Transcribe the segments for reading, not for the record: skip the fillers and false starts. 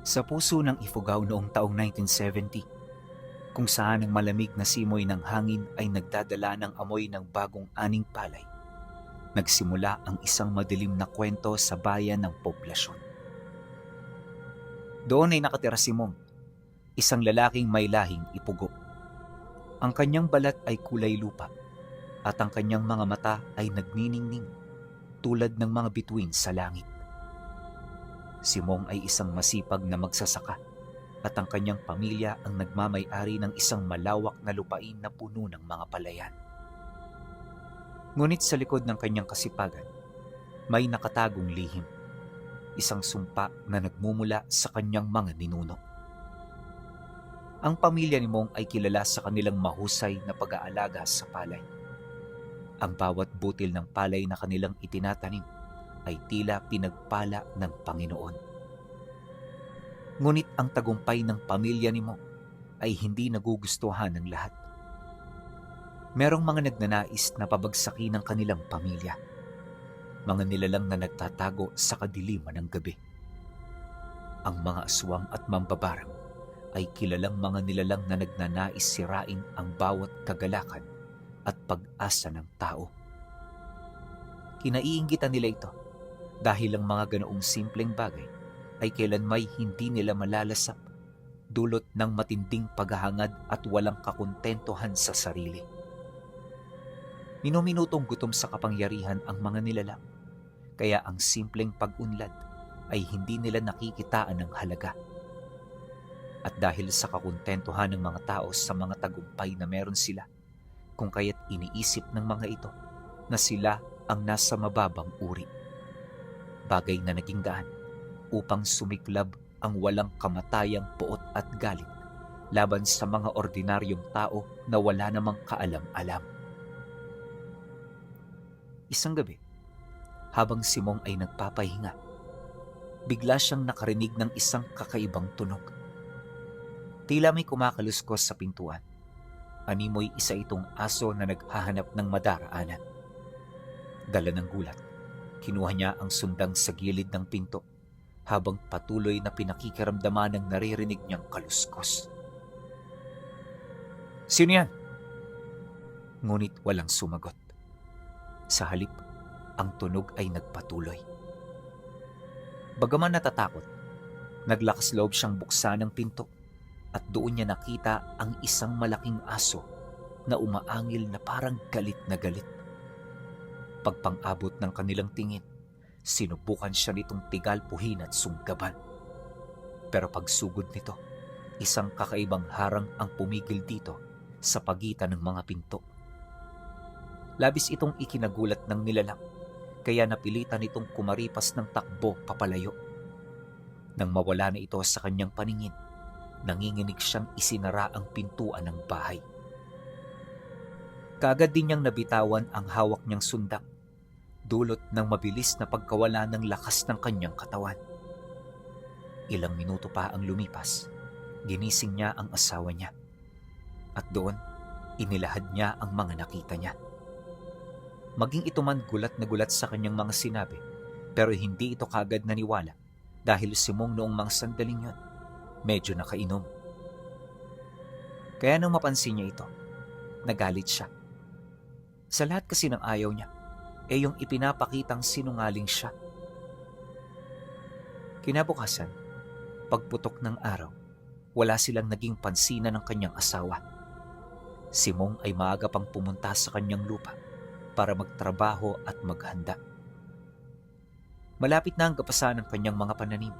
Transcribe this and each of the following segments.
Sa puso ng Ifugao noong taong 1970, kung saan ang malamig na simoy ng hangin ay nagdadala ng amoy ng bagong aning palay, nagsimula ang isang madilim na kwento sa bayan ng poblasyon. Doon ay nakatira si Mong, isang lalaking may lahing Ipugo. Ang kanyang balat ay kulay lupa at ang kanyang mga mata ay nagniningning tulad ng mga bituin sa langit. Si Mong ay isang masipag na magsasaka at ang kanyang pamilya ang nagmamay-ari ng isang malawak na lupain na puno ng mga palayan. Ngunit sa likod ng kanyang kasipagan, may nakatagong lihim, isang sumpa na nagmumula sa kanyang mga ninuno. Ang pamilya ni Mong ay kilala sa kanilang mahusay na pag-aalaga sa palay. Ang bawat butil ng palay na kanilang itinatanim ay tila pinagpala ng Panginoon. Ngunit ang tagumpay ng pamilya ni Mong ay hindi nagugustuhan ng lahat. Merong mga nagnanais na pabagsakin ang kanilang pamilya. Mga nilalang na nagtatago sa kadiliman ng gabi. Ang mga aswang at mambabarang ay kilalang mga nilalang na nagnanais sirain ang bawat kagalakan at pag-asa ng tao. Kinaiinggitan nila ito dahil ang mga ganoong simpleng bagay ay kailanmay hindi nila malalasap dulot ng matinding paghahangad at walang kakontentuhan sa sarili. Minuminutong gutom sa kapangyarihan ang mga nilalang, kaya ang simpleng pag-unlad ay hindi nila nakikitaan ng halaga. At dahil sa kakontentuhan ng mga tao sa mga tagumpay na meron sila, kung kaya't iniisip ng mga ito na sila ang nasa mababang uri. Bagay na naging daan upang sumiklab ang walang kamatayang poot at galit laban sa mga ordinaryong tao na wala namang kaalam-alam. Isang gabi, habang si Mong ay nagpapahinga, bigla siyang nakarinig ng isang kakaibang tunog. Tila may kumakaluskos sa pintuan. Animoy isa itong aso na naghahanap ng madaraanan. Dala ng gulat, kinuha niya ang sundang sa gilid ng pinto habang patuloy na pinakikiramdaman ng naririnig niyang kaluskos. "Sino yan?" Ngunit walang sumagot. Sa halip, ang tunog ay nagpatuloy. Bagaman natatakot, naglakas loob siyang buksan ang pinto at doon niya nakita ang isang malaking aso na umaangil na parang galit na galit. Pagpang-abot ng kanilang tingin, sinubukan siya nitong tigalpuhin at sunggaban. Pero pagsugod nito, isang kakaibang harang ang pumigil dito sa pagitan ng mga pinto. Labis itong ikinagulat ng nilalang, kaya napilitan itong kumaripas ng takbo papalayo. Nang mawala na ito sa kanyang paningin, nanginginig siyang isinara ang pintuan ng bahay. Kaagad din niyang nabitawan ang hawak niyang sundang, dulot ng mabilis na pagkawala ng lakas ng kanyang katawan. Ilang minuto pa ang lumipas, ginising niya ang asawa niya. At doon, inilahad niya ang mga nakita niya. Maging ito man gulat na gulat sa kanyang mga sinabi, pero hindi ito kaagad naniwala dahil si Mong noong mga sandaling yun, medyo nakainom. Kaya nang mapansin niya ito, nagalit siya. Sa lahat kasi ng ayaw niya, yung ipinapakitang sinungaling siya. Kinabukasan, pagputok ng araw, wala silang naging pansinan ng kanyang asawa. Si Mong ay maaga pang pumunta sa kanyang lupa para magtrabaho at maghanda. Malapit na ang kapasan ng kanyang mga pananim,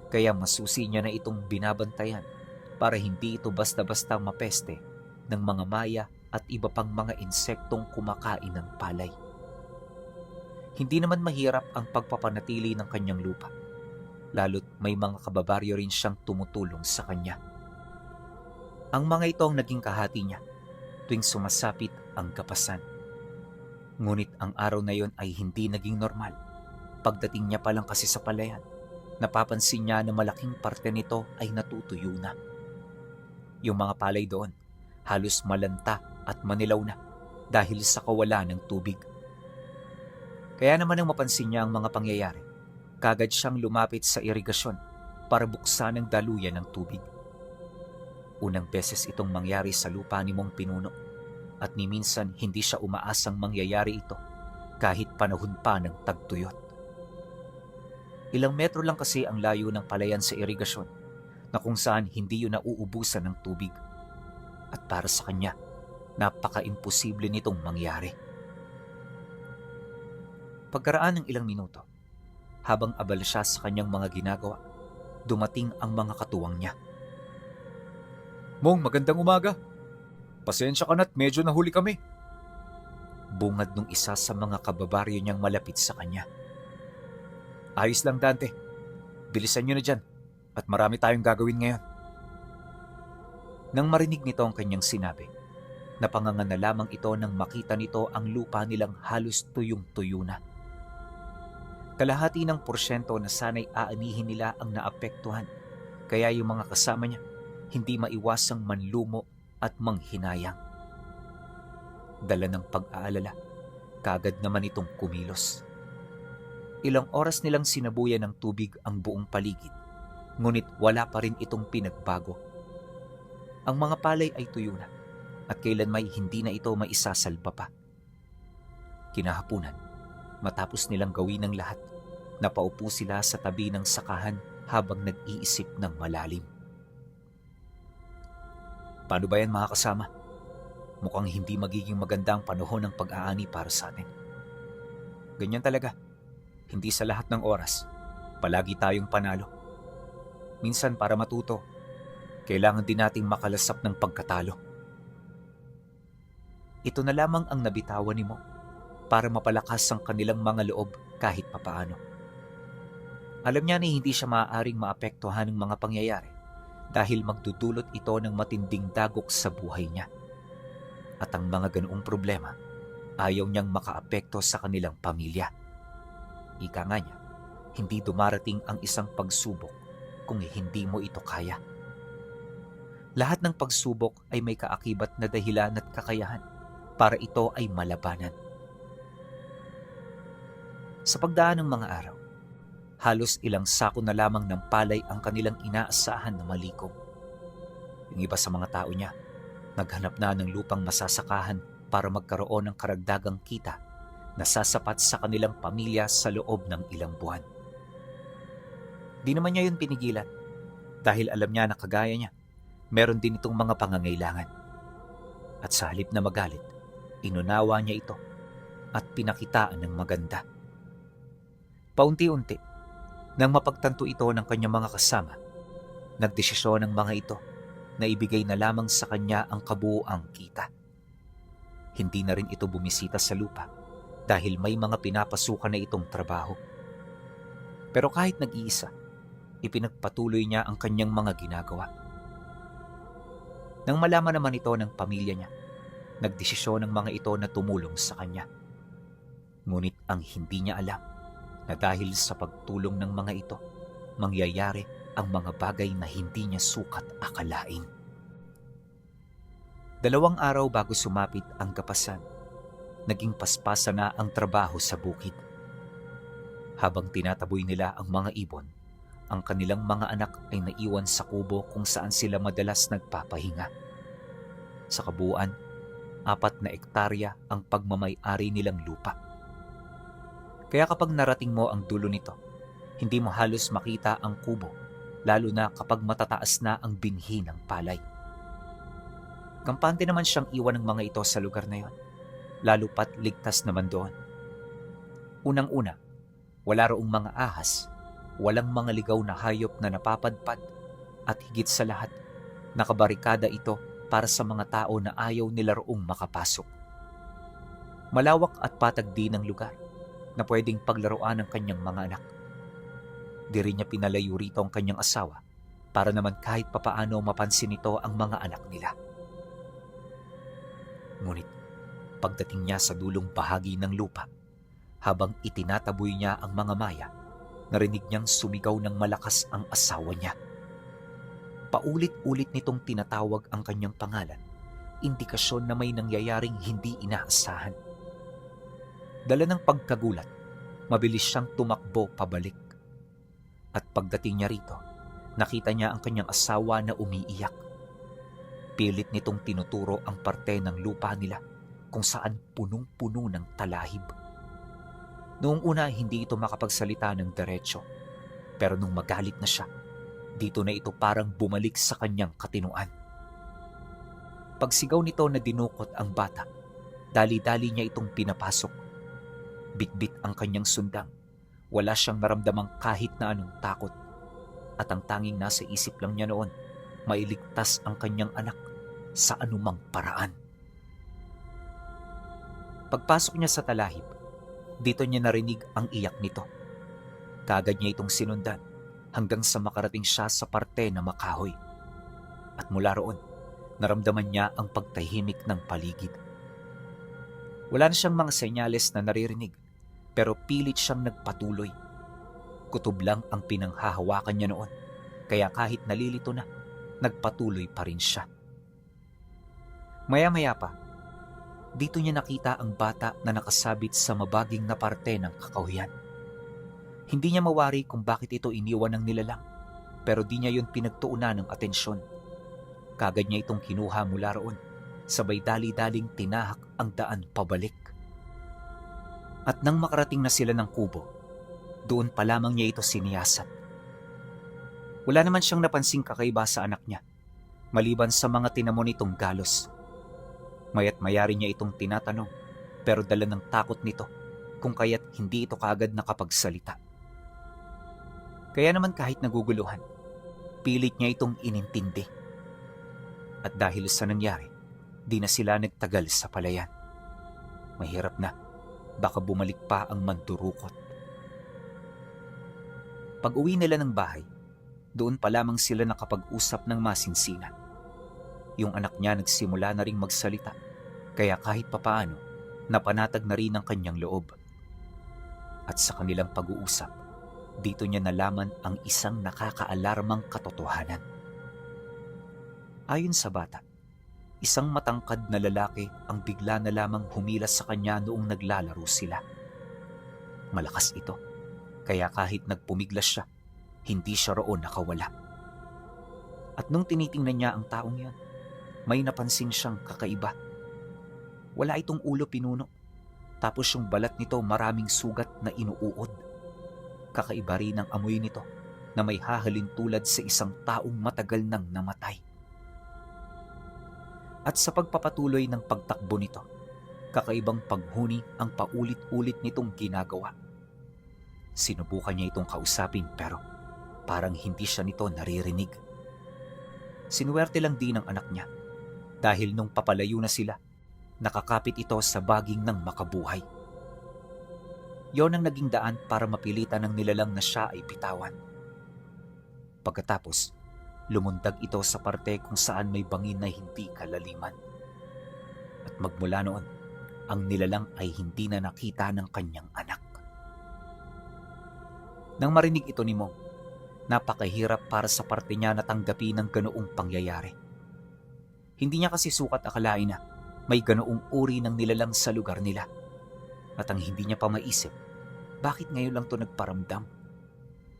kaya masusi niya na itong binabantayan para hindi ito basta-basta mapeste ng mga maya at iba pang mga insektong kumakain ng palay. Hindi naman mahirap ang pagpapanatili ng kanyang lupa, lalo't may mga kababaryo rin siyang tumutulong sa kanya. Ang mga ito ang naging kahati niya tuwing sumasapit ang kapasan. Ngunit ang araw na yon ay hindi naging normal. Pagdating niya pa lang kasi sa palayan, napapansin niya na malaking parte nito ay natutuyo na. Yung mga palay doon, halos malanta at manilaw na dahil sa kawalan ng tubig. Kaya naman nang mapansin niya ang mga pangyayari, kaagad siyang lumapit sa irigasyon para buksan ang daluyan ng tubig. Unang beses itong mangyari sa lupa ni Mong Pinuno at ni minsan hindi siya umaasang mangyayari ito kahit panahon pa ng tagtuyot. Ilang metro lang kasi ang layo ng palayan sa irigasyon na kung saan hindi yun nauubusan ng tubig. At para sa kanya, napaka-imposible nitong mangyari. Pagkaraan ng ilang minuto, habang abala siya sa kanyang mga ginagawa, dumating ang mga katuwang niya. Mong, magandang umaga. Pasensya ka na't medyo nahuli kami. Bungad nung isa sa mga kababaryo niyang malapit sa kanya. Ayos lang, Dante. Bilisan niyo na dyan at marami tayong gagawin ngayon. Nang marinig nito ang kanyang sinabi, napangangan na lamang ito nang makita nito ang lupa nilang halos tuyong-tuyo na. Kalahati ng porsyento na sana'y aanihin nila ang naapektuhan, kaya yung mga kasama niya hindi maiwasang manlumo at manghinayang. Dala ng pag-aalala, kagad naman itong kumilos. Ilang oras nilang sinabuyan ng tubig ang buong paligid, ngunit wala pa rin itong pinagbago. Ang mga palay ay tuyo na at kailanmay hindi na ito maisasalba pa. Kinahapunan, matapos nilang gawin ang lahat, napaupo sila sa tabi ng sakahan habang nag-iisip ng malalim. Paano ba yan, mga kasama? Mukhang hindi magiging maganda ang panahon ng pag-aani para sa atin. Ganyan talaga. Hindi sa lahat ng oras, palagi tayong panalo. Minsan para matuto, kailangan din nating makalasap ng pagkatalo. Ito na lamang ang nabitawan ni Mo para mapalakas ang kanilang mga loob kahit papaano. Alam niya na hindi siya maaaring maapektuhan ng mga pangyayari dahil magdudulot ito ng matinding dagok sa buhay niya. At ang mga ganoong problema, ayaw niyang makaapekto sa kanilang pamilya. Ika nga niya, hindi dumarating ang isang pagsubok kung hindi mo ito kaya. Lahat ng pagsubok ay may kaakibat na dahilan at kakayahan para ito ay malabanan. Sa pagdaan ng mga araw, halos ilang sako na lamang ng palay ang kanilang inaasahan na malikom. Yung iba sa mga tao niya, naghanap na ng lupang masasakahan para magkaroon ng karagdagang kita na sasapat sa kanilang pamilya sa loob ng ilang buwan. Di naman niya yun pinigilan dahil alam niya na kagaya niya, meron din itong mga pangangailangan. At sa halip na magalit, inunawa niya ito at pinakitaan ng maganda. Paunti-unti, nang mapagtanto ito ng kanyang mga kasama, nagdesisyon ng mga ito na ibigay na lamang sa kanya ang kabuuang kita. Hindi na rin ito bumisita sa lupa dahil may mga pinapasukan na itong trabaho. Pero kahit nag-iisa, ipinagpatuloy niya ang kanyang mga ginagawa. Nang malaman naman ito ng pamilya niya, nagdesisyon ng mga ito na tumulong sa kanya. Ngunit ang hindi niya alam na dahil sa pagtulong ng mga ito, mangyayari ang mga bagay na hindi niya sukat akalain. 2 araw bago sumapit ang kapasan, naging paspasa na ang trabaho sa bukid. Habang tinataboy nila ang mga ibon, ang kanilang mga anak ay naiwan sa kubo kung saan sila madalas nagpapahinga. Sa kabuuan, 4 na ektarya ang pagmamay-ari nilang lupa. Kaya kapag narating mo ang dulo nito, hindi mo halos makita ang kubo, lalo na kapag matataas na ang binhi ng palay. Kampante naman siyang iwan ng mga ito sa lugar na yon, lalo pat ligtas naman doon. Unang-una, wala roong mga ahas, walang mga ligaw na hayop na napapadpad, at higit sa lahat, nakabarikada ito para sa mga tao na ayaw nila roong makapasok. Malawak at patag din ang lugar na pwedeng paglaruan ng kanyang mga anak. Di rin niya pinalayo rito ang kanyang asawa para naman kahit papaano mapansin nito ang mga anak nila. Ngunit pagdating niya sa dulong bahagi ng lupa, habang itinataboy niya ang mga maya, narinig niyang sumigaw ng malakas ang asawa niya. Paulit-ulit nitong tinatawag ang kanyang pangalan, indikasyon na may nangyayaring hindi inaasahan. Dala ng pagkagulat, mabilis siyang tumakbo pabalik. At pagdating niya rito, Nakita niya ang kanyang asawa na umiiyak. Pilit nitong tinuturo ang parte ng lupa nila kung saan punong-puno ng talahib. Noong una, hindi ito makapagsalita ng diretsyo. Pero nung magalit na siya, dito na ito parang bumalik sa kanyang katinuan. Pagsigaw nito na dinukot ang bata, dali-dali niya itong pinapasok. Bitbit ang kanyang sundang. Wala siyang naramdamang kahit na anong takot. At ang tanging nasa isip lang niya noon, mailigtas ang kanyang anak sa anumang paraan. Pagpasok niya sa talahib, dito niya narinig ang iyak nito. Kaagad niya itong sinundan hanggang sa makarating siya sa parte na makahoy. At mula roon, naramdaman niya ang pagtahimik ng paligid. Wala na siyang mga senyales na naririnig, pero pilit siyang nagpatuloy. Kutob lang ang pinanghahawakan niya noon, kaya kahit nalilito na, nagpatuloy pa rin siya. Maya-maya pa, dito niya nakita ang bata na nakasabit sa mabaging na parte ng kakahuyan. Hindi niya mawari kung bakit ito iniwan ng nilalang, pero di niya yun pinagtuunan ng atensyon. Kagad niya itong kinuha mula roon, sabay dali-daling tinahak ang daan pabalik. At nang makarating na sila ng kubo, doon pa lamang niya ito siniyasat. Wala naman siyang napansing kakaiba sa anak niya, maliban sa mga tinamo nitong galos. Maya't mayari niya itong tinatanong, pero dala ng takot nito kung kaya't hindi ito kaagad nakapagsalita. Kaya naman kahit naguguluhan, pilit niya itong inintindi. At dahil sa nangyari, di na sila nagtagal sa palayan. Mahirap na, baka bumalik pa ang mandurukot. Pag-uwi nila ng bahay, doon pa lamang sila nakapag-usap ng masinsinan. Yung anak niya nagsimula na ring magsalita, kaya kahit papaano, napanatag na rin ang kanyang loob. At sa kanilang pag-uusap, dito niya nalaman ang isang nakakaalarmang katotohanan. Ayon sa bata, isang matangkad na lalaki ang bigla na lamang humilas sa kanya noong naglalaro sila. Malakas ito, kaya kahit nagpumiglas siya, hindi siya roon nakawala. At nung tinitingnan niya ang taong yan, may napansin siyang kakaiba. Wala itong ulo pinuno, tapos yung balat nito maraming sugat na inuuod. Kakaiba rin ang amoy nito na may hahalin tulad sa isang taong matagal nang namatay. At sa pagpapatuloy ng pagtakbo nito, kakaibang paghuni ang paulit-ulit nitong ginagawa. Sinubukan niya itong kausapin pero parang hindi siya nito naririnig. Sinuwerte lang din ang anak niya dahil nung papalayo na sila, nakakapit ito sa baging ng makabuhay. Yon ang naging daan para mapilitan ng nilalang na siya ay bitawan. Pagkatapos, lumundag ito sa parte kung saan may bangin na hindi kalaliman. At magmula noon, ang nilalang ay hindi na nakita ng kanyang anak. Nang marinig ito ni Mong, napakahirap para sa parte niya na tanggapin ang ganoong pangyayari. Hindi niya kasi sukat akalain na may ganoong uri ng nilalang sa lugar nila. At ang hindi niya pa maisip, bakit ngayon lang to nagparamdam?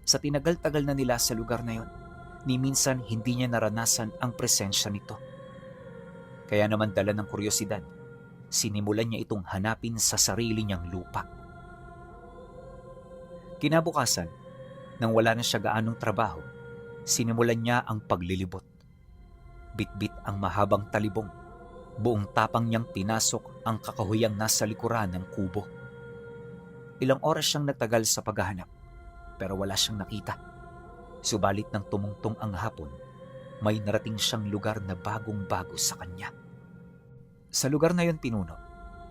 Sa tinagal-tagal na nila sa lugar na yon, ni minsan hindi niya naranasan ang presensya nito. Kaya naman dala ng kuryosidad, sinimulan niya itong hanapin sa sarili niyang lupa. Kinabukasan, nang wala na siya gaanong trabaho, sinimulan niya ang paglilibot. Bitbit ang mahabang talibong, buong tapang niyang pinasok ang kakahuyang nasa likuran ng kubo. Ilang oras siyang nagtagal sa paghahanap, pero wala siyang nakita. Subalit nang tumungtong ang hapon, may narating siyang lugar na bagong-bago sa kanya. Sa lugar na yon pinuno,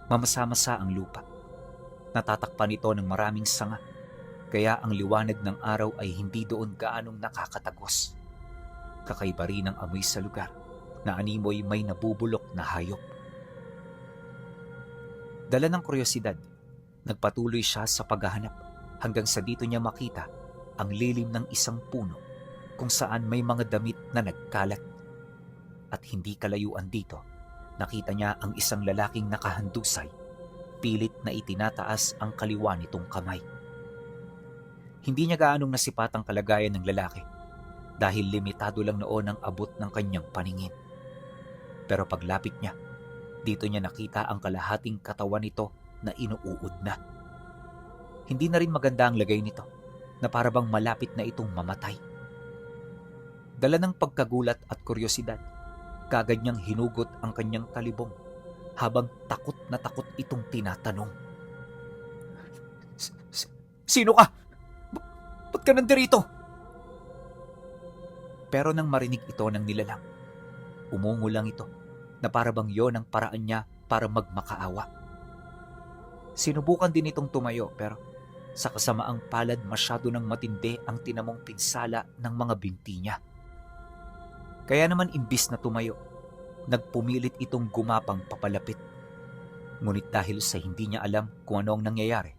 mamasa-masa ang lupa. Natatakpan ito ng maraming sanga, kaya ang liwanag ng araw ay hindi doon gaanong nakakatagos. Kakaiba rin ang amoy sa lugar, na animoy may nabubulok na hayop. Dala ng kuryosidad, nagpatuloy siya sa paghahanap hanggang sa dito niya makita ang lilim ng isang puno kung saan may mga damit na nagkalat. At hindi kalayuan dito, nakita niya ang isang lalaking nakahandusay, pilit na itinataas ang kaliwa nitong kamay. Hindi niya gaanong nasipat ang kalagayan ng lalaki, dahil limitado lang noon ang abot ng kanyang paningin. Pero paglapit niya, dito niya nakita ang kalahating katawan nito na inuuod na. Hindi na rin maganda ang lagay nito, na parabang malapit na itong mamatay. Dala ng pagkagulat at kuryosidad, kagad niyang hinugot ang kanyang talibong habang takot na takot itong tinatanong. Sino ka? Ba't ka nandirito? Pero nang marinig ito ng nilalang, umungo lang ito na parabang yon ang paraan niya para magmakaawa. Sinubukan din itong tumayo pero sa kasamaang palad masyado nang matindi ang tinamong pinsala ng mga binti niya. Kaya naman imbis na tumayo, nagpumilit itong gumapang papalapit. Ngunit dahil sa hindi niya alam kung ano ang nangyayari,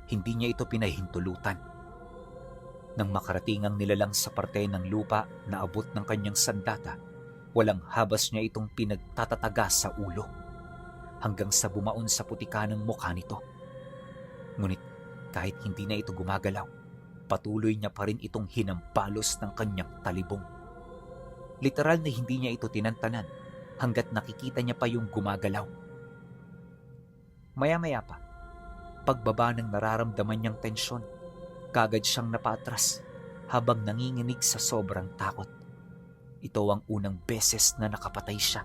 hindi niya ito pinahintulutan. Nang makarating ang nilalang sa parte ng lupa na abot ng kanyang sandata, walang habas niya itong pinagtatataga sa ulo, hanggang sa bumaon sa putika ng mukha nito. Ngunit kahit hindi na ito gumagalaw, patuloy niya pa rin itong hinampalos ng kanyang talibong. Literal na hindi niya ito tinantanan hanggat nakikita niya pa yung gumagalaw. Maya-maya pa, pagbaba ng nararamdaman niyang tensyon, kagad siyang napaatras habang nanginginig sa sobrang takot. Ito ang unang beses na nakapatay siya,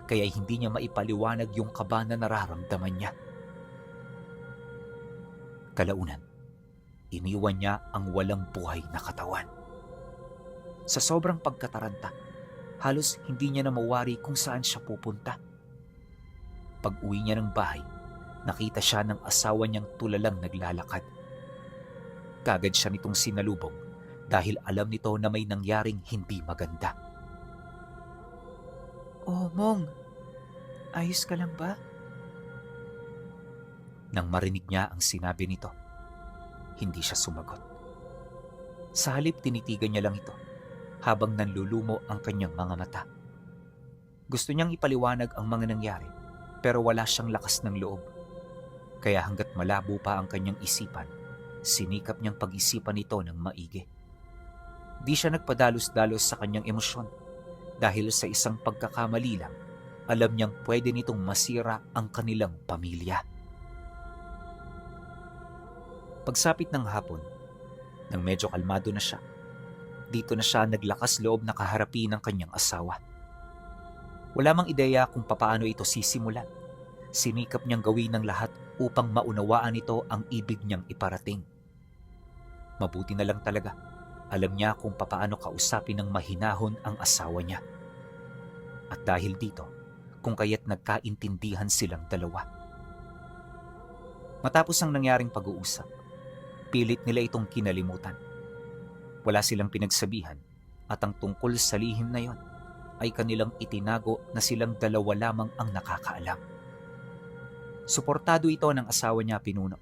kaya hindi niya maipaliwanag yung kaba na nararamdaman niya. Kalaunan, iniwan niya ang walang buhay na katawan. Sa sobrang pagkataranta, halos hindi niya na mawari kung saan siya pupunta. Pag-uwi niya ng bahay, nakita siya ng asawa niyang tulalang naglalakad. Kagad siya nitong sinalubong dahil alam nito na may nangyaring hindi maganda. "Oh, Mong, ayos ka lang ba?" Nang marinig niya ang sinabi nito, hindi siya sumagot. Sa halip tinitigan niya lang ito habang nanlulumo ang kanyang mga mata. Gusto niyang ipaliwanag ang mga nangyari pero wala siyang lakas ng loob. Kaya hanggat malabo pa ang kanyang isipan, sinikap niyang pag-isipan ito ng maigi. Di siya nagpadalos-dalos sa kanyang emosyon dahil sa isang pagkakamali lang, alam niyang pwede nitong masira ang kanilang pamilya. Pagsapit ng hapon, nang medyo kalmado na siya, dito na siya naglakas loob na kaharapin ang kanyang asawa. Wala mang ideya kung papaano ito sisimulan. Sinikap niyang gawin ng lahat upang maunawaan ito ang ibig niyang iparating. Mabuti na lang talaga, alam niya kung papaano kausapin ng mahinahon ang asawa niya. At dahil dito, kung kaya't nagkaintindihan silang dalawa. Matapos ang nangyaring pag-uusap, pilit nila itong kinalimutan. Wala silang pinagsabihan at ang tungkol sa lihim na yon ay kanilang itinago na silang dalawa lamang ang nakakaalam. Suportado ito ng asawa niya Pinuno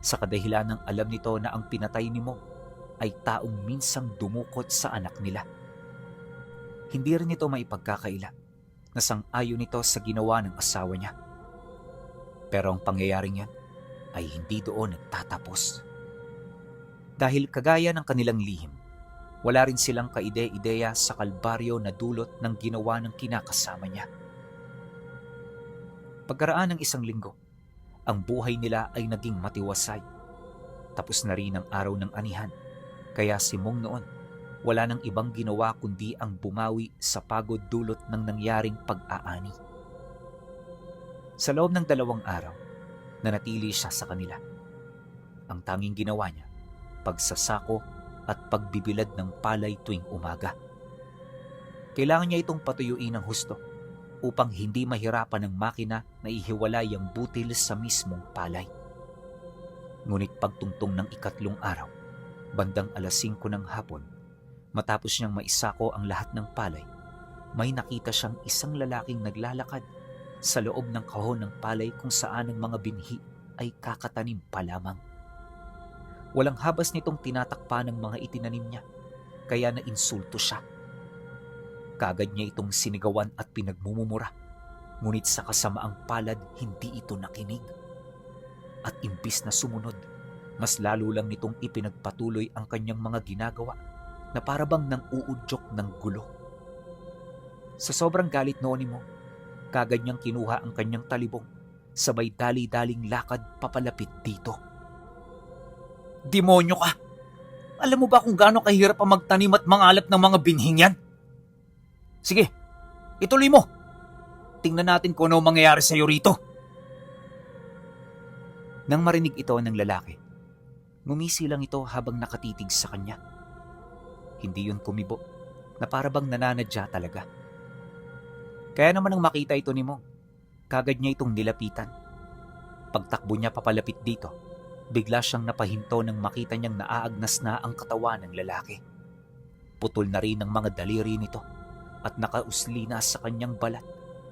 sa kadahilan ng alam nito na ang pinatay ni Mong ay taong minsang dumukot sa anak nila. Hindi rin ito maipagkakaila na sang-ayon ito sa ginawa ng asawa niya. Pero ang pangyayaring yan ay hindi doon nagtatapos. Dahil kagaya ng kanilang lihim, wala rin silang kaide-ideya sa kalbaryo na dulot ng ginawa ng kinakasama niya. Pagkaraan ng isang linggo, ang buhay nila ay naging matiwasay. Tapos na rin ang araw ng anihan, kaya si Mong noon, wala nang ibang ginawa kundi ang bumawi sa pagod dulot ng nangyaring pag-aani. Sa loob ng 2 araw, nanatili siya sa kanila. Ang tanging ginawa niya, pagsasako at pagbibilad ng palay tuwing umaga. Kailangan niya itong patuyuin ng husto upang hindi mahirapan ng makina na ihiwalay ang butil sa mismong palay. Ngunit pagtungtong ng 3 araw, bandang 5:00 ng hapon, matapos niyang maisako ang lahat ng palay, may nakita siyang isang lalaking naglalakad sa loob ng kahon ng palay kung saan ang mga binhi ay kakatanim pa lamang. Walang habas nitong tinatakpan ng mga itinanim niya, kaya nainsulto siya. Kagad niya itong sinigawan at pinagmumura, ngunit sa kasamaang palad hindi ito nakinig. At imbis na sumunod, mas lalo lang nitong ipinagpatuloy ang kanyang mga ginagawa na parabang nang uudyok ng gulo. Sa sobrang galit noon ni Mong, kagad niyang kinuha ang kanyang talibong, sabay dali-daling lakad papalapit dito. Demonyo ka! Alam mo ba kung gaano kahirap ang magtanim at mangalap ng mga binhing yan? Sige, ituloy mo! Tingnan natin kung ano mangyayari sa'yo rito. Nang marinig ito ng lalaki, ngumisi lang ito habang nakatitig sa kanya. Hindi yun kumibo, na parabang nananadya talaga. Kaya naman nang makita ito ni Mong, kagad niya itong nilapitan. Pagtakbo niya papalapit dito, bigla siyang napahinto nang makita niyang naaagnas na ang katawan ng lalaki. Putol na rin ang mga daliri nito at nakausli na sa kanyang balat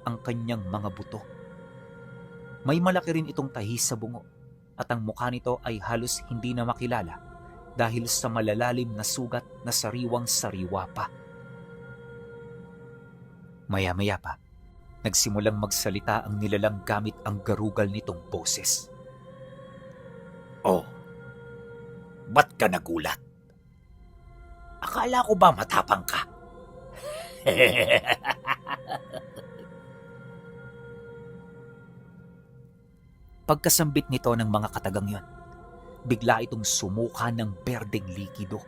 ang kanyang mga buto. May malaki rin itong tahi sa bungo at ang mukha nito ay halos hindi na makilala dahil sa malalalim na sugat na sariwang-sariwa pa. Maya-maya pa, nagsimulang magsalita ang nilalang gamit ang garugal nitong boses. Oh, ba't ka nagulat? Akala ko ba matapang ka? Pagkasambit nito ng mga katagang yon, bigla itong sumuka ng berdeng likido.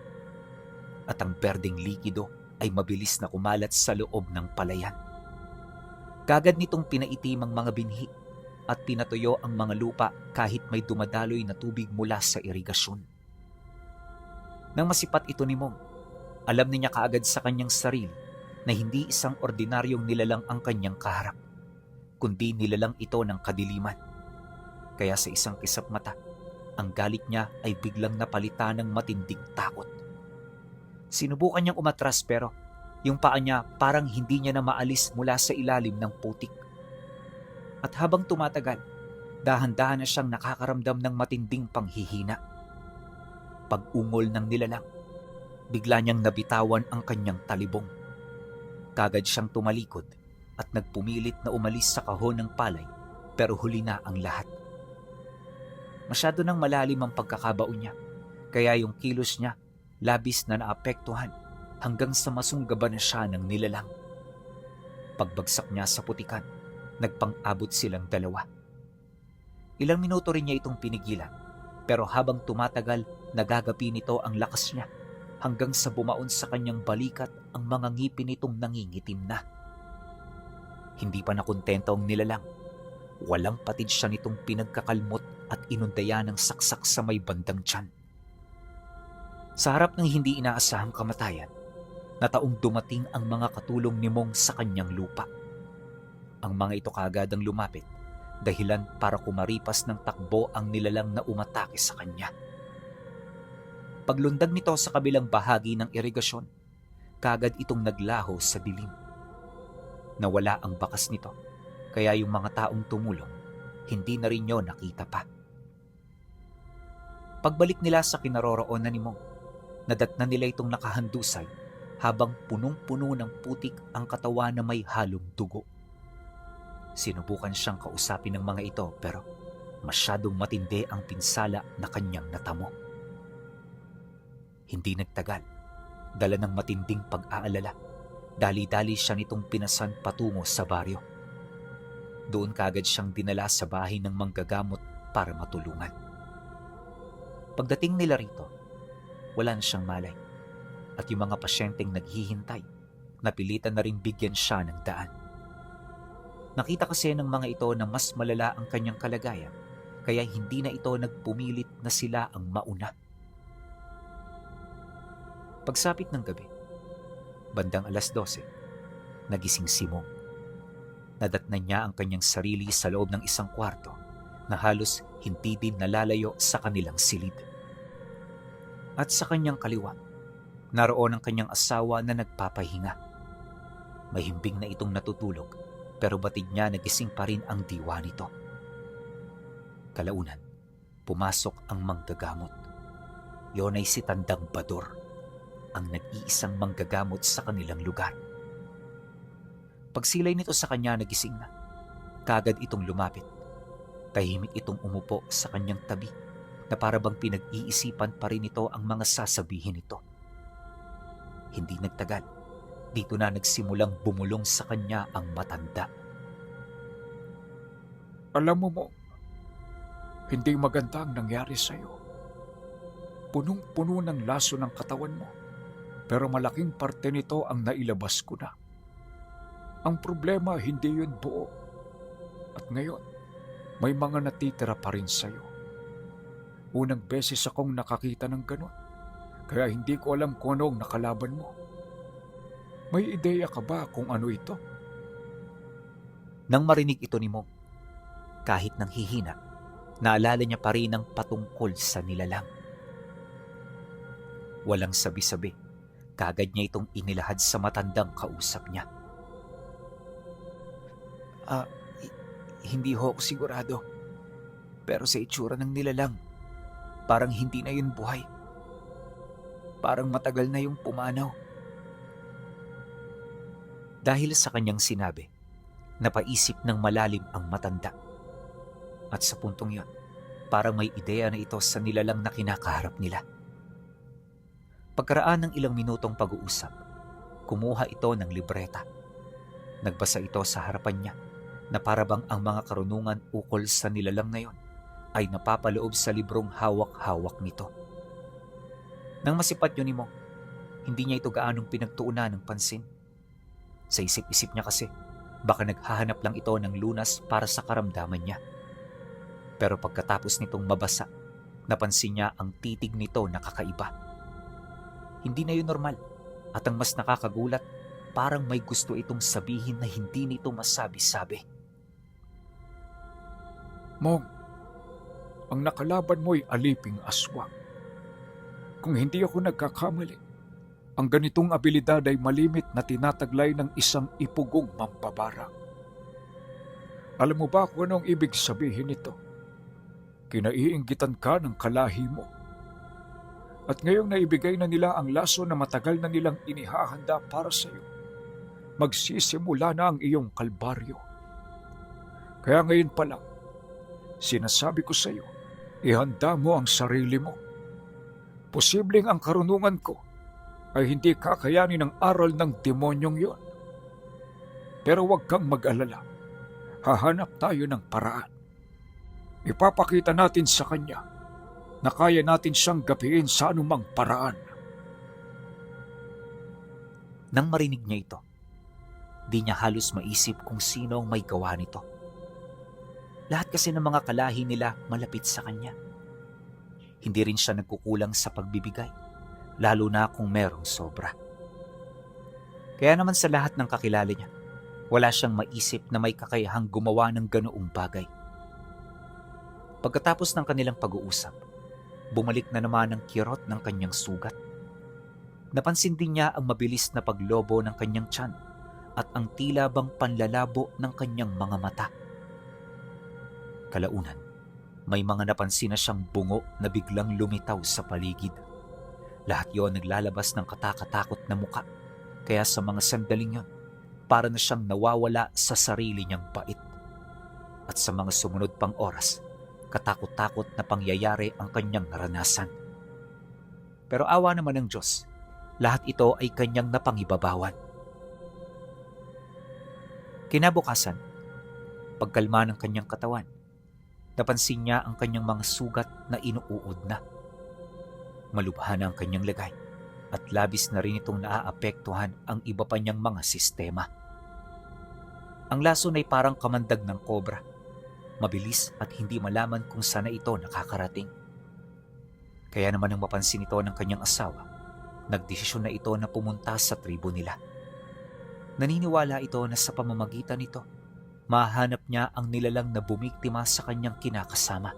At ang berdeng likido ay mabilis na kumalat sa loob ng palayan. Kagad nitong pinaitim ang mga binhi at pinatuyo ang mga lupa kahit may dumadaloy na tubig mula sa irigasyon. Nang masipat ito ni Mong, alam niya kaagad sa kanyang sarili na hindi isang ordinaryong nilalang ang kanyang kaharap, kundi nilalang ito ng kadiliman. Kaya sa isang kisap mata, ang galit niya ay biglang napalitan ng matinding takot. Sinubukan niyang umatras pero yung paa niya parang hindi niya na maalis mula sa ilalim ng putik. At habang tumatagal, dahan-dahan na siyang nakakaramdam ng matinding panghihina. Pag-ungol ng nilalang, bigla niyang nabitawan ang kanyang talibong. Kagad siyang tumalikod at nagpumilit na umalis sa kahon ng palay pero huli na ang lahat. Masyado nang malalim ang pagkakabaon niya, kaya yung kilos niya labis na naapektuhan hanggang sa masunggaban na siya ng nilalang. Pagbagsak niya sa putikan, nagpang-abot silang dalawa. Ilang minuto rin niya itong pinigilan, pero habang tumatagal, nagagapi nito ang lakas niya hanggang sa bumaon sa kanyang balikat ang mga ngipin nitong nangingitim na. Hindi pa nakontento ang nilalang. Walang patid siya nitong pinagkakalmot at inundaya ng saksak sa may bandang tiyan. Sa harap ng hindi inaasahang kamatayan, nataong dumating ang mga katulong ni Mong sa kanyang lupa. Ang mga ito kaagad ang lumapit, dahilan para kumaripas ng takbo ang nilalang na umatake sa kanya. Paglundag nito sa kabilang bahagi ng irigasyon, kaagad itong naglaho sa dilim. Nawala ang bakas nito, kaya yung mga taong tumulong, hindi na rin yun nakita pa. Pagbalik nila sa kinaroroonan ni Mong, nadatnan nila itong nakahandusay habang punong-puno ng putik ang katawan na may halong dugo. Sinubukan siyang kausapin ng mga ito pero masyadong matindi ang pinsala na kanyang natamo. Hindi nagtagal, dala ng matinding pag-aalala, dali-dali siya nitong pinasan patungo sa baryo. Doon kagad siyang dinala sa bahay ng manggagamot para matulungan. Pagdating nila rito, wala na siyang malay at yung mga pasyenteng naghihintay, napilitan na rin bigyan siya ng daan. Nakita kasi ng mga ito na mas malala ang kanyang kalagayan, kaya hindi na ito nagpumilit na sila ang mauna. Pagsapit ng gabi, bandang 12:00, nagising si Mong. Nadatnan niya ang kanyang sarili sa loob ng isang kwarto na halos hindi din nalalayo sa kanilang silid. At sa kanyang kaliwa, naroon ang kanyang asawa na nagpapahinga. Mahimbing na itong natutulog, pero batid niya nagising pa rin ang diwa nito. Kalaunan, pumasok ang manggagamot. Yon ay si Tandang Bador, ang nag-iisang manggagamot sa kanilang lugar. Pagsilay nito sa kanya, nagising na. Kagad itong lumapit. Tahimik itong umupo sa kanyang tabi na para bang pinag-iisipan pa rin ito ang mga sasabihin nito. Hindi nagtagal. Dito na nagsimulang bumulong sa kanya ang matanda. Alam mo, hindi maganda ang nangyari sa'yo. Punong-puno ng laso ng katawan mo, pero malaking parte nito ang nailabas ko na. Ang problema, hindi yun buo. At ngayon, may mga natitira pa rin sa'yo. Unang beses akong nakakita ng ganon, kaya hindi ko alam kung ano ang nakalaban mo. May ideya ka ba kung ano ito? Nang marinig ito ni Mong, kahit nang hihina, naalala niya pa rin ang patungkol sa nilalang. Walang sabi-sabi, kagad niya itong inilahad sa matandang kausap niya. Hindi ho ako sigurado. Pero sa itsura ng nilalang, parang hindi na yun buhay. Parang matagal na yung pumanaw. Dahil sa kanyang sinabi, napaisip ng malalim ang matanda. At sa puntong yon, parang may ideya na ito sa nilalang na kinakaharap nila. Pagkaraan ng ilang minutong pag-uusap, kumuha ito ng libreta. Nagbasa ito sa harapan niya na parabang ang mga karunungan ukol sa nilalang na yon ay napapaloob sa librong hawak-hawak nito. Nang masipat yun ni Mong, hindi niya ito gaanong pinagtuunan ng pansin. Sa isip-isip niya kasi, baka naghahanap lang ito ng lunas para sa karamdaman niya. Pero pagkatapos nitong mabasa, napansin niya ang titig nito na kakaiba. Hindi na yun normal, at ang mas nakakagulat, parang may gusto itong sabihin na hindi nito masabi-sabi. Mong, ang nakalaban mo'y aliping aswang. Kung hindi ako nagkakamali, ang ganitong abilidad ay malimit na tinataglay ng isang ipugong mampabarang. Alam mo ba kung anong ibig sabihin nito? Kinaiinggitan ka ng kalahi mo. At ngayong naibigay na nila ang laso na matagal na nilang inihahanda para sa iyo, magsisimula na ang iyong kalbaryo. Kaya ngayon pa lang, sinasabi ko sa iyo, ihanda mo ang sarili mo. Posibleng ang karunungan ko ay hindi kakayanin ng aral ng demonyong yon. Pero huwag kang mag-alala. Hahanap tayo ng paraan. Ipapakita natin sa kanya na kaya natin siyang gapiin sa anumang paraan. Nang marinig niya ito, di niya halos maisip kung sino ang may gawa nito. Lahat kasi ng mga kalahi nila malapit sa kanya. Hindi rin siya nagkukulang sa pagbibigay, lalo na kung merong sobra. Kaya naman sa lahat ng kakilala niya, wala siyang maisip na may kakayahang gumawa ng ganoong bagay. Pagkatapos ng kanilang pag-uusap, bumalik na naman ang kirot ng kanyang sugat. Napansin din niya ang mabilis na paglobo ng kanyang tiyan at ang tila bang panlalabo ng kanyang mga mata. Kalaunan, may mga napansin na siyang bungo na biglang lumitaw sa paligid. Lahat yon naglalabas ng katakatakot na muka, kaya sa mga sandaling yon, para na siyang nawawala sa sarili niyang bait. At sa mga sumunod pang oras, katakot-takot na pangyayari ang kanyang naranasan. Pero awa naman ng Diyos, lahat ito ay kanyang napangibabawan. Kinabukasan, pagkalma ng kanyang katawan, napansin niya ang kanyang mga sugat na inuuod na. Malubha na ang kanyang lagay at labis na rin itong naaapektuhan ang iba pa niyang mga sistema. Ang lason ay parang kamandag ng kobra. Mabilis at hindi malaman kung sana ito nakakarating. Kaya naman nang mapansin ito ng kanyang asawa, nagdesisyon na ito na pumunta sa tribo nila. Naniniwala ito na sa pamamagitan nito, mahanap niya ang nilalang na bumiktima sa kanyang kinakasama.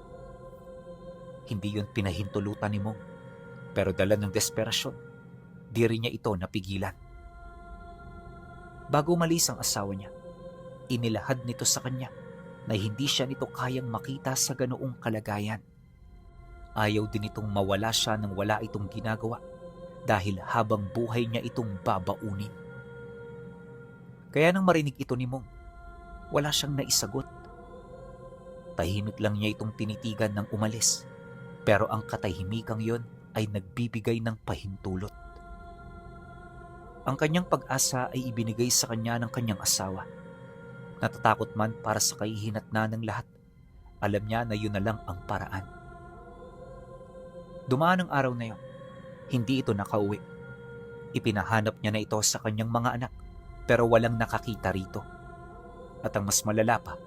Hindi yun pinahintulutan ni Mong, pero dala ng desperasyon, di rin niya ito napigilan. Bago umalis ang asawa niya, inilahad nito sa kanya na hindi siya nito kayang makita sa ganoong kalagayan. Ayaw din itong mawala siya nang wala itong ginagawa dahil habang buhay niya itong babaunin. Kaya nang marinig ito ni Mong, wala siyang naisagot. Tahimik lang niya itong tinitigan ng umalis, pero ang katahimikang yon ay nagbibigay ng pahintulot. Ang kanyang pag-asa ay ibinigay sa kanya ng kanyang asawa. Natatakot man para sa kahihinatnan ng lahat, alam niya na yun na lang ang paraan. Dumaan ang araw na yun. Hindi ito nakauwi. Ipinahanap niya na ito sa kanyang mga anak, pero walang nakakita rito. At ang mas malala pa,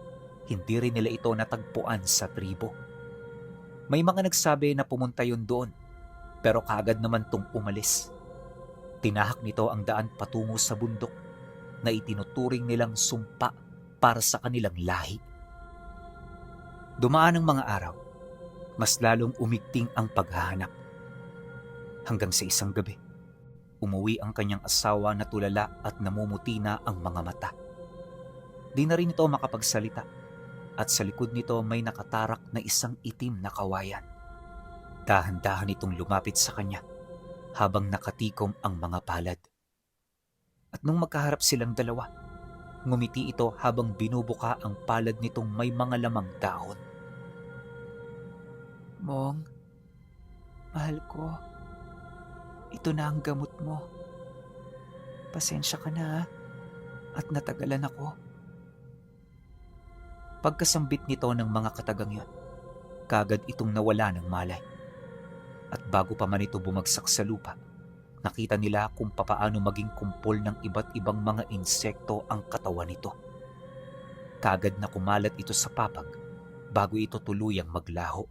hindi rin nila ito natagpuan sa tribo. May mga nagsabi na pumunta yun doon, pero kaagad naman tong umalis. Tinahak nito ang daan patungo sa bundok na itinuturing nilang sumpa para sa kanilang lahi. Dumaan ang mga araw, mas lalong umigting ang paghahanap. Hanggang sa isang gabi, umuwi ang kanyang asawa na tulala at namumuti na ang mga mata. Di na rin ito makapagsalita at sa likod nito may nakatarak na isang itim na kawayan. Dahan-dahan itong lumapit sa kanya habang nakatikom ang mga palad. At nung magkaharap silang dalawa, ngumiti ito habang binubuka ang palad nitong may mga lamang dahon. Mong, mahal ko, ito na ang gamot mo. Pasensya ka na at natagalan ako. Pagkasambit nito ng mga katagang yon, kagad itong nawala ng malay. At bago pa man ito bumagsak sa lupa, nakita nila kung papaano maging kumpol ng iba't ibang mga insekto ang katawan nito. Kagad na kumalat ito sa papag bago ito tuluyang maglaho.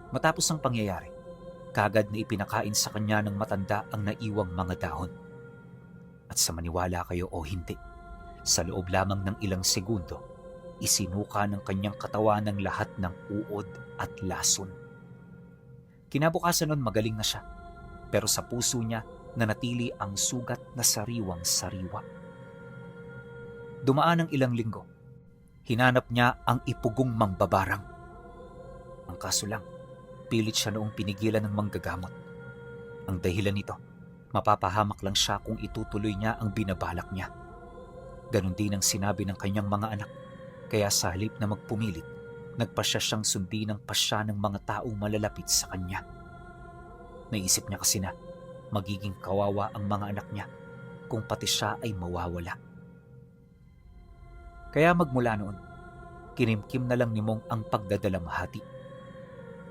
Matapos ang pangyayari, kagad na ipinakain sa kanya ng matanda ang naiwang mga dahon. At sa maniwala kayo o hindi, sa loob lamang ng ilang segundo, isinuka ng kanyang katawan ng lahat ng uod at lason. Kinabukasan nun magaling na siya, pero sa puso niya nanatili ang sugat na sariwang-sariwa. Dumaan ang ilang linggo. Hinanap niya ang ipugong mangbabarang. Ang kaso lang, pilit siya noong pinigilan ng manggagamot. Ang dahilan nito, mapapahamak lang siya kung itutuloy niya ang binabalak niya. Ganon din ang sinabi ng kanyang mga anak, kaya sa halip na magpumilit, nagpasya siyang sundin ng pasya ng mga taong malalapit sa kanya. Naisip niya kasi na magiging kawawa ang mga anak niya kung pati siya ay mawawala. Kaya magmula noon, kinimkim na lang ni Mong ang pagdadalamhati.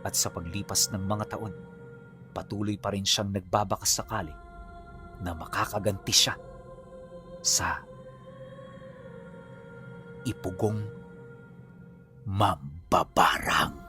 At sa paglipas ng mga taon, patuloy pa rin siyang nagbabakasakali na makakaganti siya sa ipugong mambabarang.